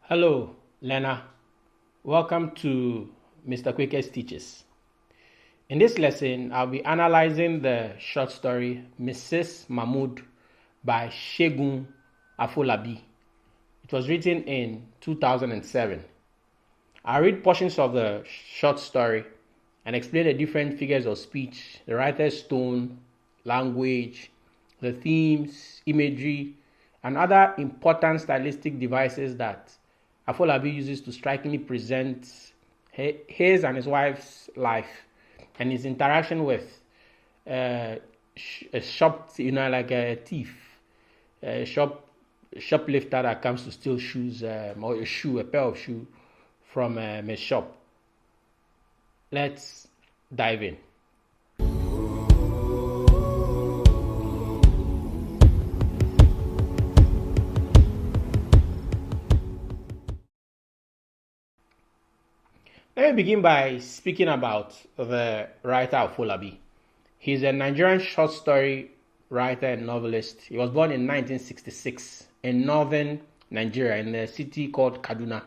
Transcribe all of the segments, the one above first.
Hello, learner. Welcome to Mr. Quickest Teaches. In this lesson, I'll be analyzing the short story Mrs. Mahmood by Segun Afolabi. It was written in 2007. I'll read portions of the short story and explain the different figures of speech, the writer's tone, language, the themes, imagery, and other important stylistic devices that Afolabi uses to strikingly present his and his wife's life and his interaction with a shop, like a thief, a shoplifter that comes to steal shoes or a pair of shoes from a shop. Let's dive in. Let me begin by speaking about the writer Afolabi. He's a Nigerian short story writer and novelist. He was born in 1966 in northern Nigeria in a city called Kaduna.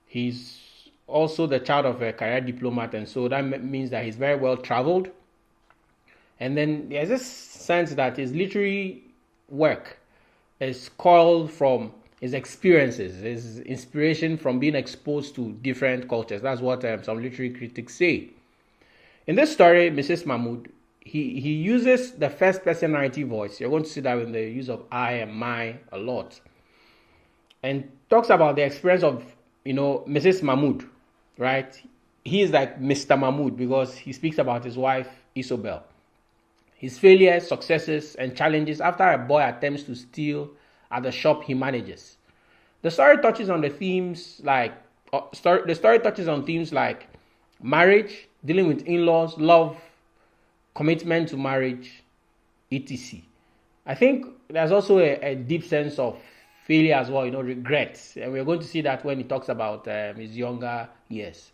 He's also the child of a career diplomat, and so that means that he's very well traveled. And then there's this sense that his literary work is called from his experiences, his inspiration from being exposed to different cultures. That's what some literary critics say. In this story, Mrs. Mahmood, he uses the first person narrative voice. You're going to see that in the use of I and my a lot. And talks about the experience of, Mrs. Mahmood, right? He is like Mr. Mahmood because he speaks about his wife, Isobel. His failures, successes, and challenges after a boy attempts to steal at the shop he manages. The story touches on themes like marriage, dealing with in-laws, love, commitment to marriage, etc. I think there's also a deep sense of failure as well, regrets, and we're going to see that when he talks about his younger years.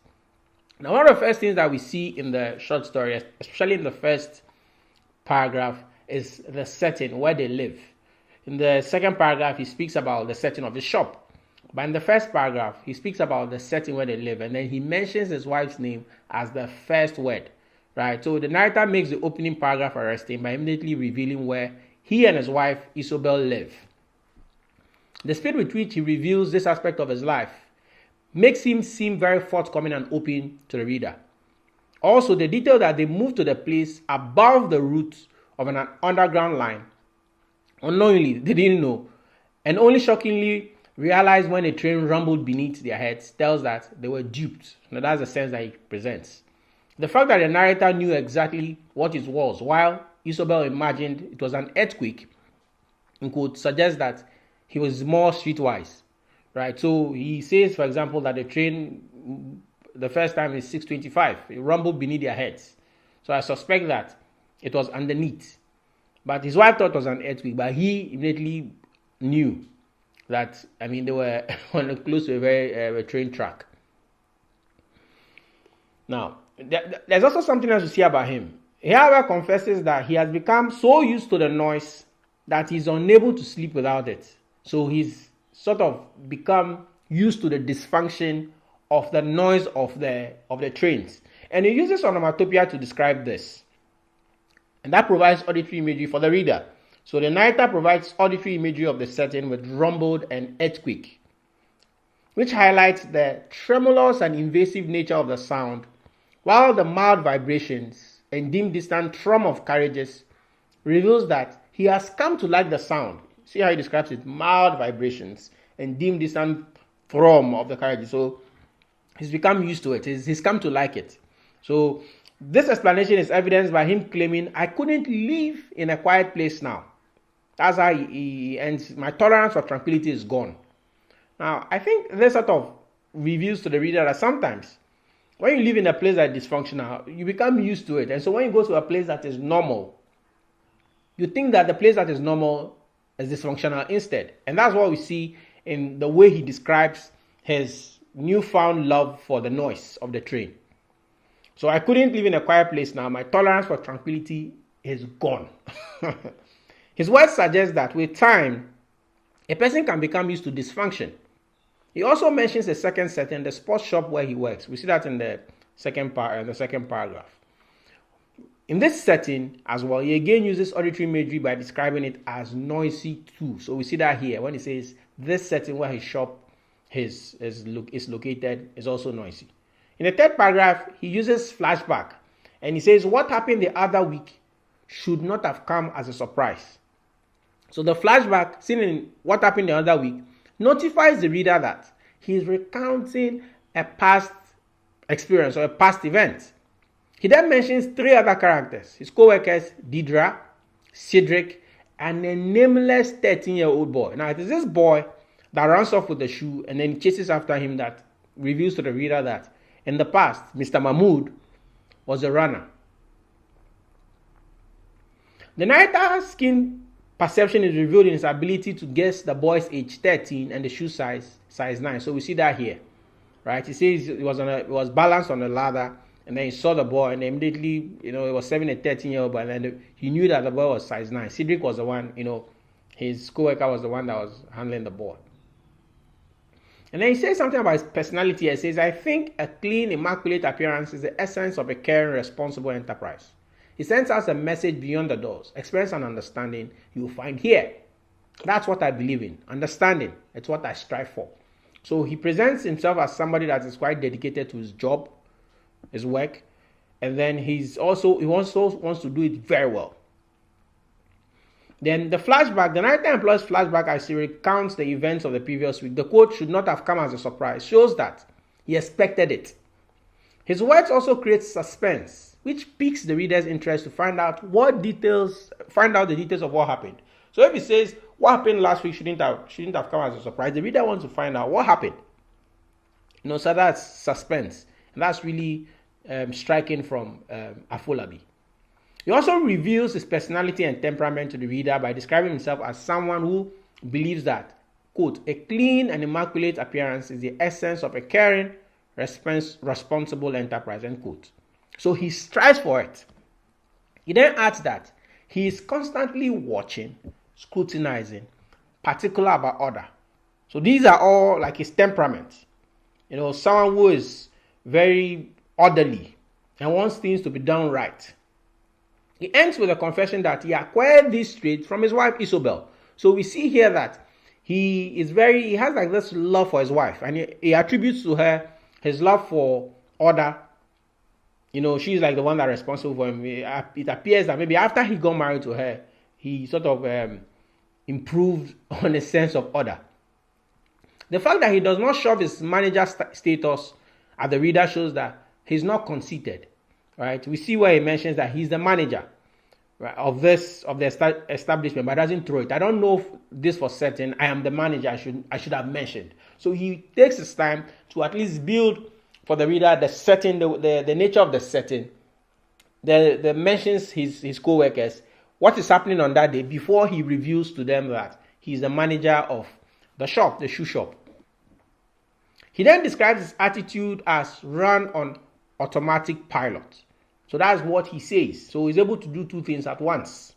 Now, one of the first things that we see in the short story, especially in the first paragraph, is the setting where they live. In the second paragraph, he speaks about the setting of the shop. But in the first paragraph, he speaks about the setting where they live. And then he mentions his wife's name as the first word, right? So the narrator makes the opening paragraph arresting by immediately revealing where he and his wife, Isobel, live. The speed with which he reveals this aspect of his life makes him seem very forthcoming and open to the reader. Also, the detail that they moved to the place above the route of an underground line. Unknowingly, they didn't know, and only shockingly realized when a train rumbled beneath their heads tells that they were duped. Now, that's the sense that he presents. The fact that the narrator knew exactly what it was, while Isobel imagined it was an earthquake, could suggest that he was more streetwise, right? So he says, for example, that the train, the first time is 6:25, it rumbled beneath their heads. So I suspect that it was underneath. But his wife thought it was an earthquake, but he immediately knew that, they were close to a very train track. Now, there's also something else to see about him. He, however, confesses that he has become so used to the noise that he's unable to sleep without it. So he's sort of become used to the dysfunction of the noise of the trains. And he uses onomatopoeia to describe this. And that provides auditory imagery for the reader. So the narrator provides auditory imagery of the setting with rumbled and earthquake, which highlights the tremulous and invasive nature of the sound, while the mild vibrations and dim distant thrum of carriages reveals that he has come to like the sound. See how he describes it? Mild vibrations and dim distant thrum of the carriages. So he's become used to it. He's come to like it. So this explanation is evidenced by him claiming, I couldn't live in a quiet place now. That's how he ends. My tolerance for tranquility is gone. Now, I think this sort of reveals to the reader that sometimes when you live in a place that is dysfunctional, you become used to it. And so when you go to a place that is normal, you think that the place that is normal is dysfunctional instead. And that's what we see in the way he describes his newfound love for the noise of the train. So I couldn't live in a quiet place now. My tolerance for tranquility is gone. His words suggest that with time, a person can become used to dysfunction. He also mentions the second setting, the sports shop where he works. We see that in the second paragraph. In this setting as well, he again uses auditory imagery by describing it as noisy too. So we see that here when he says this setting where his shop is located is also noisy. In the third paragraph, he uses flashback and he says what happened the other week should not have come as a surprise. So the flashback seen in what happened the other week notifies the reader that he is recounting a past experience or a past event. He then mentions three other characters, his co-workers, Deidre, Cedric, and a nameless 13-year-old boy. Now, it is this boy that runs off with the shoe and then chases after him that reveals to the reader that in the past, Mr. Mahmood was a runner. The narrator's skin perception is revealed in his ability to guess the boy's age, 13, and the shoe size 9. So we see that here, right? He says it was balanced on the ladder, and then he saw the boy, and immediately, it was 7 and 13-year-old boy, and then he knew that the boy was size 9. Cedric was the one, his co-worker was the one that was handling the ball. And then he says something about his personality. He says, I think a clean, immaculate appearance is the essence of a caring, responsible enterprise. He sends us a message beyond the doors. Experience and understanding you will find here. That's what I believe in. Understanding. It's what I strive for. So he presents himself as somebody that is quite dedicated to his job, his work, and then he also wants to do it very well. Then the flashback, the narrator employs flashback as he recounts the events of the previous week. The quote should not have come as a surprise, shows that he expected it. His words also create suspense, which piques the reader's interest to find out the details of what happened. So if he says what happened last week shouldn't have come as a surprise, the reader wants to find out what happened. So that's suspense, and that's really striking from Afolabi. He also reveals his personality and temperament to the reader by describing himself as someone who believes that, quote, a clean and immaculate appearance is the essence of a caring, responsible enterprise, end quote. So he strives for it. He then adds that he is constantly watching, scrutinizing, particular about order. So these are all like his temperament. Someone who is very orderly and wants things to be done right. He ends with a confession that he acquired this trait from his wife Isobel. So we see here that he has like this love for his wife, and he attributes to her his love for order. She's like the one that's responsible for him. It appears that maybe after he got married to her, he sort of improved on a sense of order. The fact that he does not shove his manager status at the reader shows that he's not conceited. Right? We see where he mentions that he's the manager, right, of the establishment, but doesn't throw it. I don't know if this for certain. I am the manager. I should have mentioned. So he takes his time to at least build for the reader the setting, the nature of the setting. The mentions his co-workers, what is happening on that day before he reveals to them that he's the manager of the shop, the shoe shop. He then describes his attitude as run on automatic pilot. So that's what he says. So he's able to do two things at once.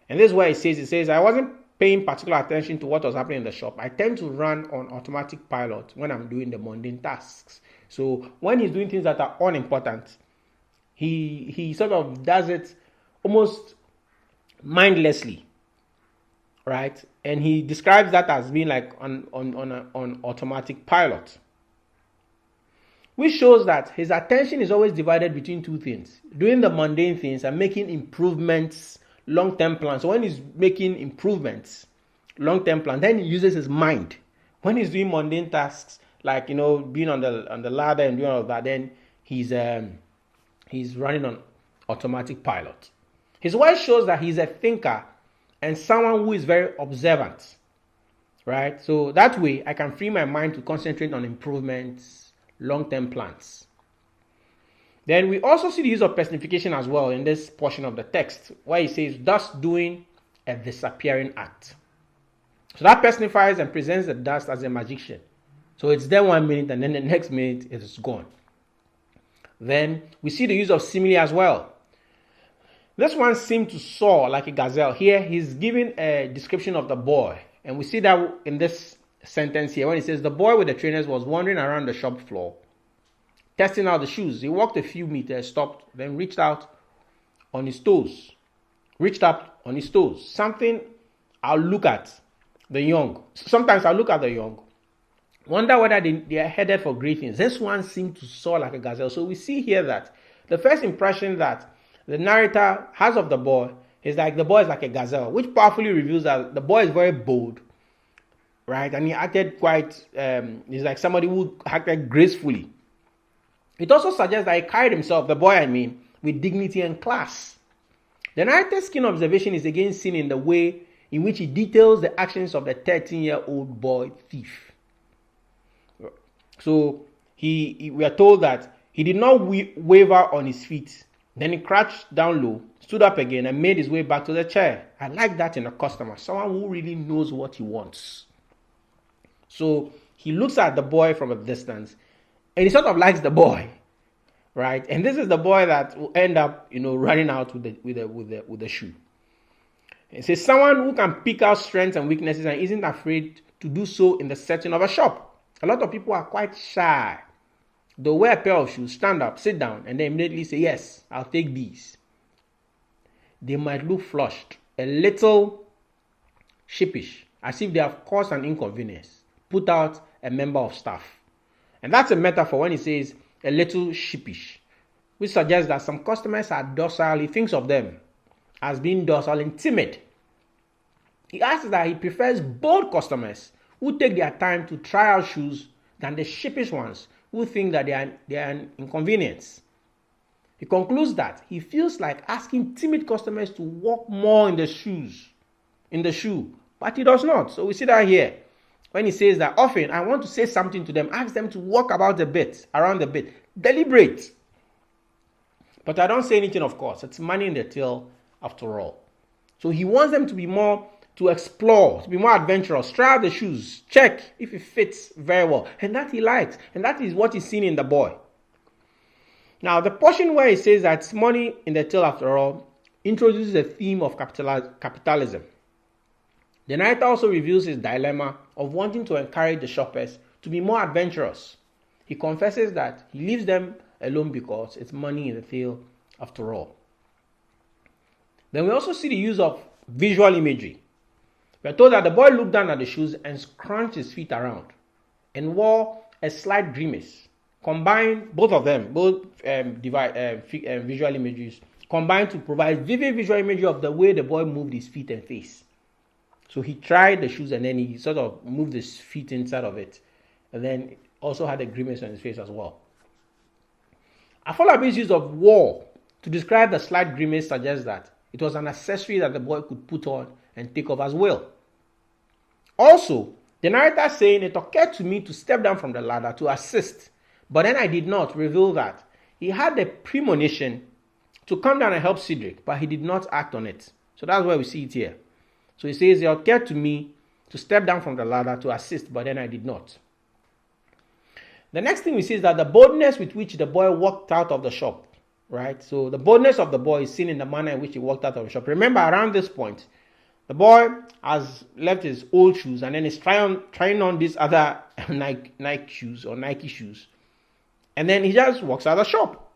And this is what he says, I wasn't paying particular attention to what was happening in the shop. I tend to run on automatic pilot when I'm doing the mundane tasks. So when he's doing things that are unimportant, he sort of does it almost mindlessly, right? And he describes that as being like on automatic pilot, which shows that his attention is always divided between two things: doing the mundane things and making improvements, long-term plans. So when he's making improvements, long-term plan, then he uses his mind. When he's doing mundane tasks, like being on the ladder and doing all of that, then he's running on automatic pilot. His work shows that he's a thinker and someone who is very observant, right? So that way I can free my mind to concentrate on improvements, long-term plans. Then we also see the use of personification as well in this portion of the text, where he says, thus doing a disappearing act. So that personifies and presents the dust as a magician. So it's there 1 minute and then the next minute it is gone. Then we see the use of simile as well. This one seemed to soar like a gazelle. Here he's giving a description of the boy, and we see that in this sentence here when it says the boy with the trainers was wandering around the shop floor, testing out the shoes. He walked a few meters, stopped, then reached up on his toes. Something I'll look at the young. Sometimes I'll look at the young, wonder whether they are headed for great things. This one seemed to soar like a gazelle. So we see here that the first impression that the narrator has of the boy is like the boy is like a gazelle, which powerfully reveals that the boy is very bold, right? And he acted quite, he's like somebody who acted gracefully. It also suggests that he carried himself, the boy I mean, with dignity and class. The narrator's keen observation is again seen in the way in which he details the actions of the 13-year-old boy thief. So we are told that he did not waver on his feet. Then he crouched down low, stood up again, and made his way back to the chair. I like that in a customer, someone who really knows what he wants. So he looks at the boy from a distance, and he sort of likes the boy, right? And this is the boy that will end up, running out with the shoe. It says someone who can pick out strengths and weaknesses and isn't afraid to do so in the setting of a shop. A lot of people are quite shy. They'll wear a pair of shoes, stand up, sit down, and then immediately say, yes, I'll take these. They might look flushed, a little sheepish, as if they have caused an inconvenience, put out a member of staff. And that's a metaphor when he says a little sheepish, which suggests that some customers are docile. He thinks of them as being docile and timid. He asks that he prefers bold customers who take their time to try out shoes than the sheepish ones who think that they are an inconvenience. He concludes that he feels like asking timid customers to walk more in the shoe, but he does not. So we see that here when he says that often I want to say something to them, ask them to walk around a bit, deliberate. But I don't say anything, of course. It's money in the till after all. So he wants them to be more, to explore, to be more adventurous, try out the shoes, check if it fits very well. And that he likes. And that is what he's seen in the boy. Now, the portion where he says that it's money in the till after all introduces a theme of capitalism. The narrator also reveals his dilemma of wanting to encourage the shoppers to be more adventurous. He confesses that he leaves them alone because it's money in the till after all. Then we also see the use of visual imagery. We are told that the boy looked down at the shoes and scrunched his feet around and wore a slight grimace. Combined, both of them, visual images, combined to provide vivid visual imagery of the way the boy moved his feet and face. So he tried the shoes and then he sort of moved his feet inside of it. And then also had a grimace on his face as well. Afolabi's use of wore to describe the slight grimace suggests that it was an accessory that the boy could put on and take off as well. Also, the narrator saying it occurred to me to step down from the ladder to assist, but then I did not, reveal that he had the premonition to come down and help Cedric, but he did not act on it. So that's where we see it here. So he says, it occurred to me to step down from the ladder to assist, but then I did not. The next thing we see is that the boldness with which the boy walked out of the shop, right? So the boldness of the boy is seen in the manner in which he walked out of the shop. Remember, around this point, the boy has left his old shoes and then is trying on these other Nike shoes. And then he just walks out of the shop.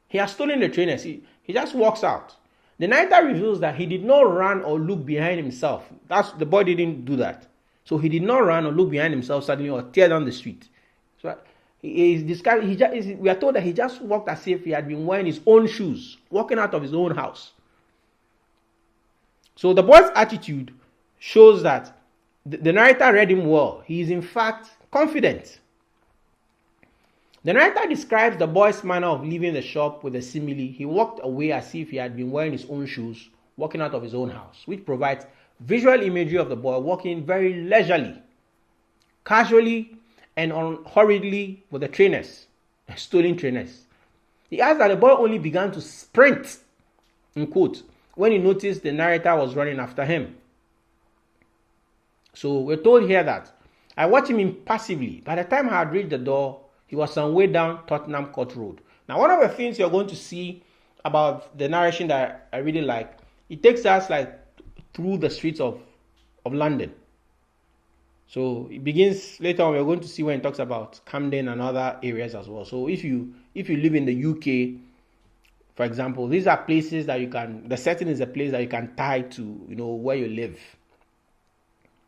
He has stolen the trainers. He just walks out. The narrator reveals that he did not run or look behind himself. The boy didn't do that. So he did not run or look behind himself suddenly or tear down the street. So we are told that he just walked as if he had been wearing his own shoes, walking out of his own house. So the boy's attitude shows that the narrator read him well. He is in fact confident. The narrator describes the boy's manner of leaving the shop with a simile. He walked away as if he had been wearing his own shoes, walking out of his own house, which provides visual imagery of the boy walking very leisurely, casually, and unhurriedly with the trainers, stolen trainers. He adds that the boy only began to sprint, in quote, when he noticed the narrator was running after him. So we're told here that I watched him impassively. By the time I had reached the door, he was some way down Tottenham Court Road. Now, one of the things you're going to see about the narration that I really like, it takes us like through the streets of London. So it begins later on. We're going to see when it talks about Camden and other areas as well. So if you live in the UK, for example, these are places that you can. The setting is a place that you can tie to, where you live.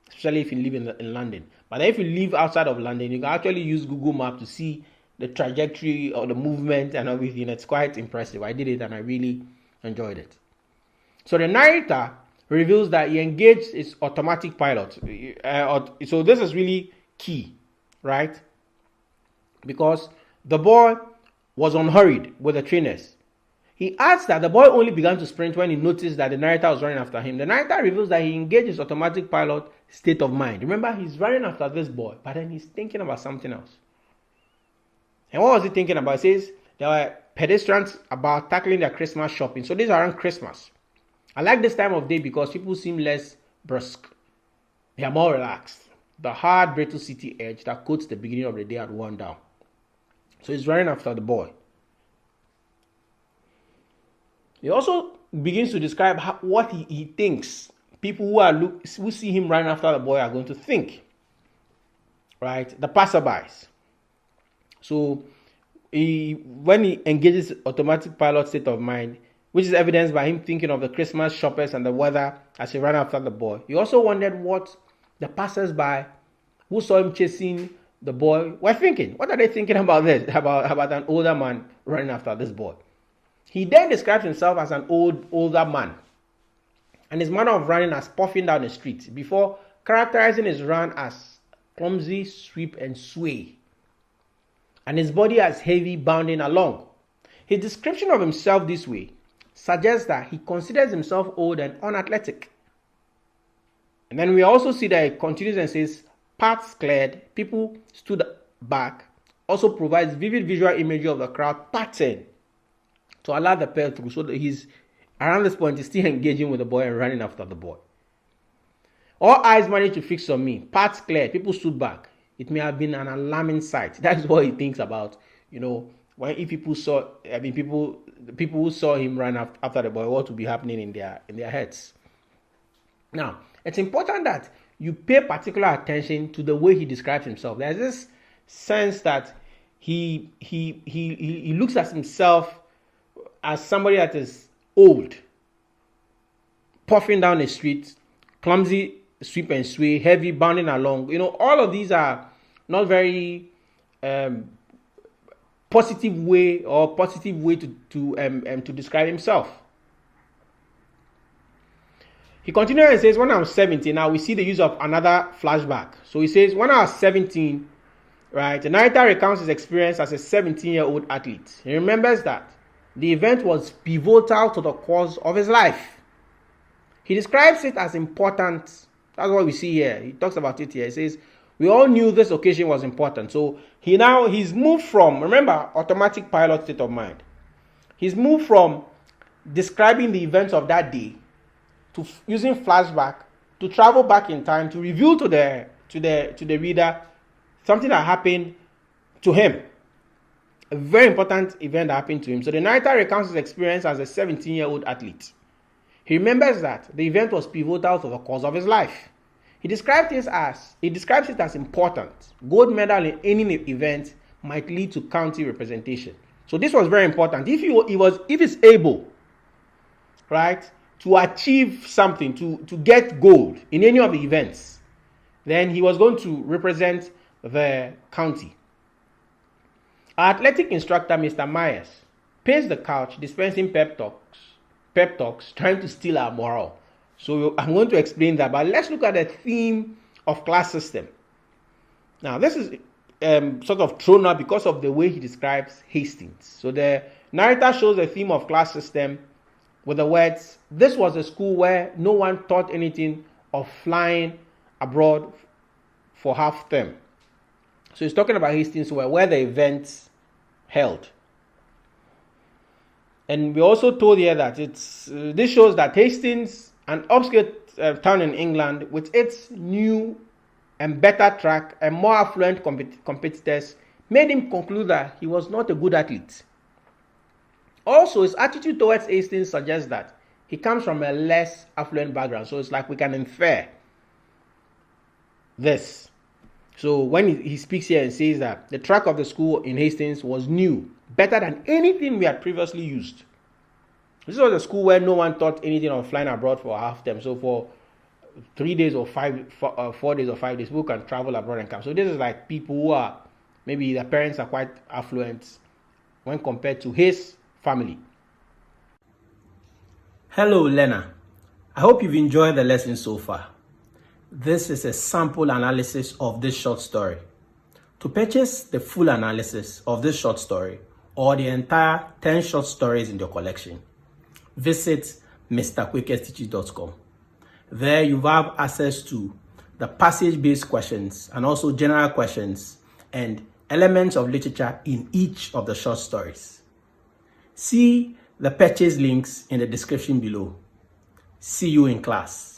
Especially if you live in London. But if you live outside of London, you can actually use Google Maps to see the trajectory or the movement and everything. It's quite impressive. I did it and I really enjoyed it. So the narrator reveals that he engaged his automatic pilot. So this is really key, right? Because the boy was unhurried with the trainers. He adds that the boy only began to sprint when he noticed that the narrator was running after him. The narrator reveals that he engaged his automatic pilot state of mind. Remember, he's running after this boy, but then he's thinking about something else. And what was he thinking about? He says there were pedestrians about tackling their Christmas shopping. So these are around Christmas. I like this time of day because people seem less brusque. They are more relaxed. The hard Brettle City edge that coats the beginning of the day had worn down. So he's running after the boy. He also begins to describe what he thinks people who see him running after the boy are going to think. Right? The passerbys. So when he engages automatic pilot state of mind, which is evidenced by him thinking of the Christmas shoppers and the weather as he ran after the boy. He also wondered what the passers-by who saw him chasing the boy were thinking. What are they thinking about this? About an older man running after this boy? He then describes himself as an older man and his manner of running as puffing down the street before characterizing his run as clumsy, sweep, and sway, and his body as heavy, bounding along. His description of himself this way suggests that he considers himself old and unathletic. And then we also see that he continues and says, paths cleared, people stood back, also provides vivid visual imagery of the crowd parting to allow the pair through. So that he's, around this point, he's still engaging with the boy and running after the boy. All eyes managed to fix on me. Paths cleared, people stood back. It may have been an alarming sight. That's what he thinks about, if people saw, people who saw him run after the boy, what would be happening in their heads. Now, it's important that you pay particular attention to the way he describes himself. There's this sense that he looks at himself as somebody that is old, puffing down the street, clumsy, sweep and sway, heavy, bounding along. All of these are not very positive way to describe himself. He continues and says, when I was 17, now we see the use of another flashback. So he says, when I was 17, right, the narrator recounts his experience as a 17-year-old athlete. He remembers that the event was pivotal to the course of his life. He describes it as important. That's what we see here. He talks about it here. He says, we all knew this occasion was important. So he's moved from, remember, automatic pilot state of mind. He's moved from describing the events of that day to using flashback to travel back in time to reveal to the reader something that happened to him. A very important event that happened to him. So the narrator recounts his experience as a 17-year-old athlete. He remembers that the event was pivotal to the course of his life. He describes it as important. Gold medal in any event might lead to county representation. So this was very important. If he's able, right, to achieve something, to get gold in any of the events, then he was going to represent the county. Our athletic instructor, Mr. Myers, paced the couch, dispensing pep talks, trying to steal our morale. So I'm going to explain that, but let's look at the theme of class system. Now, this is sort of thrown out because of the way he describes Hastings. So the narrator shows the theme of class system with the words, this was a school where no one thought anything of flying abroad for half term. So he's talking about Hastings, where the events held. And we also told here that this shows that Hastings, an upscale town in England, with its new and better track and more affluent competitors, made him conclude that he was not a good athlete. Also, his attitude towards Hastings suggests that he comes from a less affluent background. So it's like we can infer this. So when he speaks here and says that the track of the school in Hastings was new, better than anything we had previously used. This was a school where no one thought anything of flying abroad for half term. So for 3 days or 4 days or 5 days, people can travel abroad and come. So this is like people who are, maybe their parents are quite affluent when compared to his family. Hello, learner. I hope you've enjoyed the lesson so far. This is a sample analysis of this short story. To purchase the full analysis of this short story or the entire 10 short stories in your collection, visit mrquickesteaching.com. There you have access to the passage-based questions and also general questions and elements of literature in each of the short stories. See the purchase links in the description below. See you in class.